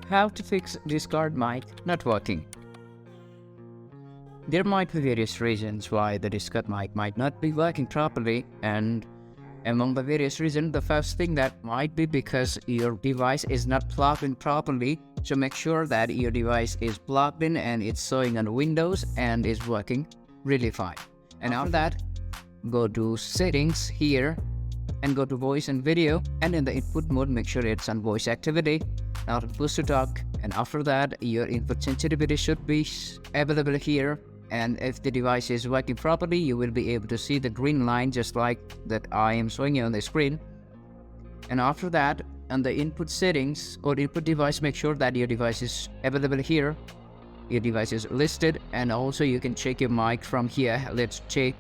How to fix Discord mic not working. There might be various reasons why the Discord mic might not be working properly, and among the various reasons, the first thing that might be because your device is not plugged in properly. So make sure that your device is plugged in and it's showing on Windows and is working really fine. And after that, go to settings here and go to voice and video, and in the input mode make sure it's on voice activity. Now to push to talk, and after that your input sensitivity should be available here, and if the device is working properly you will be able to see the green line just like that I am showing you on the screen. And after that, on the input settings or input device, make sure that your device is available here, your device is listed, and also you can check your mic from here. Let's check.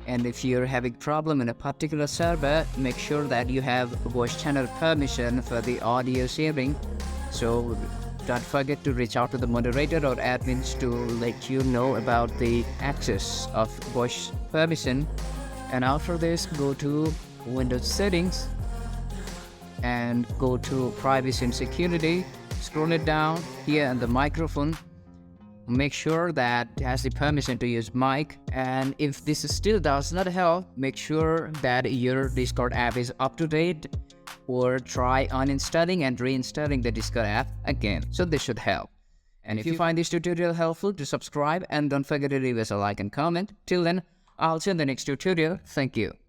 And if you're having problem in a particular server, make sure that you have voice channel permission for the audio sharing. So don't forget to reach out to the moderator or admins to let you know about the access of voice permission. And after this, go to Windows settings and go to privacy and security. Scroll it down here on the microphone. Make sure that it has the permission to use mic, and if this still does not help, make sure that your Discord app is up to date, or try uninstalling and reinstalling the Discord app again. So this should help. And if you find this tutorial helpful, to subscribe and don't forget to leave us a like and comment. Till then, I'll see you in the next tutorial. Thank you.